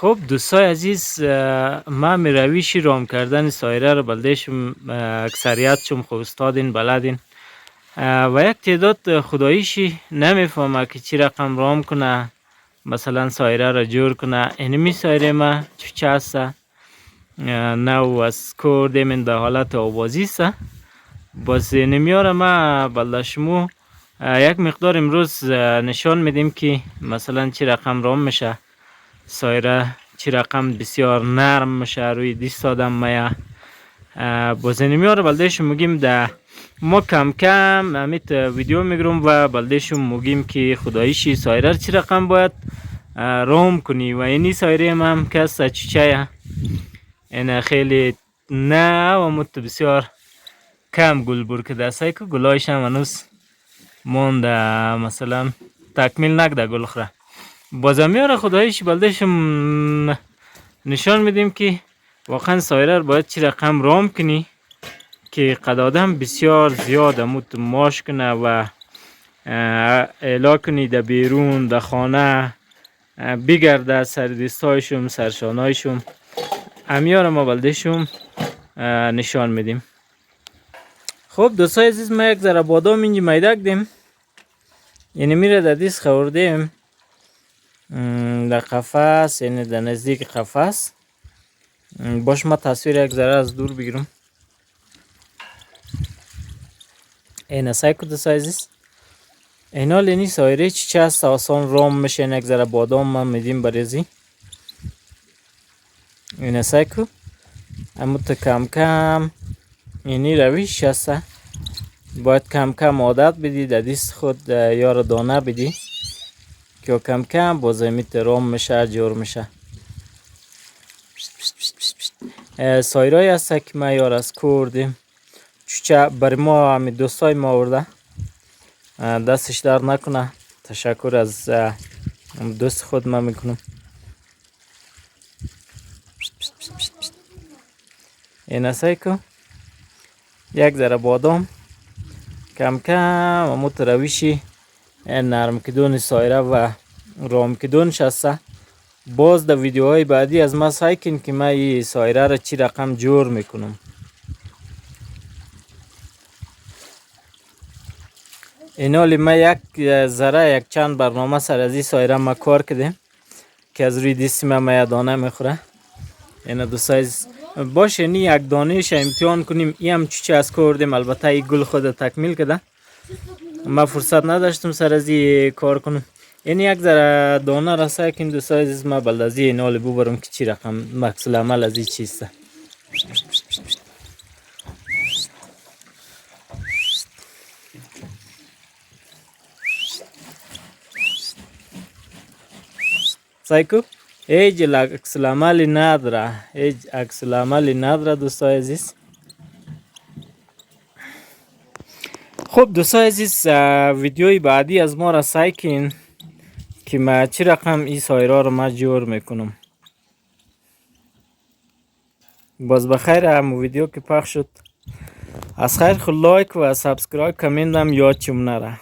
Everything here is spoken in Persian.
خب دوستای عزیز، ما می رویشی رام کردن سایره رو بلدهشم اکثریت شم خب استادین بلدین و یک تعداد خداییشی نمیفهمه که چی رقم رام کنه، مثلا سایره را جور کنه. اینمی سایره ما چه هست نو از کرده من در حالت آوازی است. باز نمیاره ما بلدشمو یک مقدار امروز نشان میدیم که مثلا چی رقم رام میشه سایره، چی رقم بسیار نرم میشه روی دست آدم مایه. باز نمیاره بلدهشم میگیم ده ما کم کم امیت ویدیو میگرم و بلدهشم میگیم که خداییشی سایره چی رقم باید رام کنی و اینی سایره هم که از چیچه این خیلی نه و مت بسیار کم گل بر که دسته که گلایش هم هنوز مونده، مثلا تکمیل نکده گل خره. بازم میاره خداییش بلدهشم نشان میدیم که واقعا سایره باید چی رقم رام کنی که قدادم بسیار زیاد مت ماش کنه و اعلا کنی در بیرون در خانه بگرده سر دستایشم سرشانایشم امیار ما بلدهشم نشان میدیم. خب دوستای عزیز، ما یک ذره بادام اینجا میدک دیم، یعنی میره در دیست خوردیم در قفس، یعنی در نزدیک قفس. باش ما تصویر یک ذره از دور بگیرم. این سعی کد دوستای عزیز، اینا لینی سایره چی هست آسان رام میشه. یک ذره بادام ما میدیم بریزی. این سعی کد اما تو کم کم اینی رویش هست، باید کم کم عادت بدی در دیست خود یار دانه بدی که کم کم بازمیت رام میشه جور میشه. سایرای هست که ما یار از کردیم چوچه بر ما همی دوستای ما آورده، دستش در نکنه. تشکر از دوست خود ما میکنم. این هسته که یک ذره بادام کم کم اموت رویشی نرم کدون سایره و رام کدونش هسته. باز در ویدیوهای بعدی از ما سعی کن که ما این سایره را چی رقم جور میکنم. اینالی ما یک ذره یک چند برنامه سر از این سایره ما کار کردیم که از روی دست ما دانه میخوره. اینا دوستای باشه نی یک دانهش امتحان کنیم. این هم چی از کردیم، البته این گل خود تکمیل کده، ما فرصت نداشتم سر از این کار کنم. این یک ذره دانه را سعی کنیم دوستای عزیز ما بلدازی اینالی ببرم که چی رقم مقصول عمل از این چیسته. سایکو ایج عکس العمل نداره، ایج عکس العمل نداره دوستای عزیز. خب دوستای عزیز، ویدیوی بعدی از ما را سعی کن که ما چی رقم این سایره رو ما جور میکنم. باز بخیر هم ویدیو که پخش شد از خیر خود لایک و سابسکرایب کامنت هم یاد چم نره.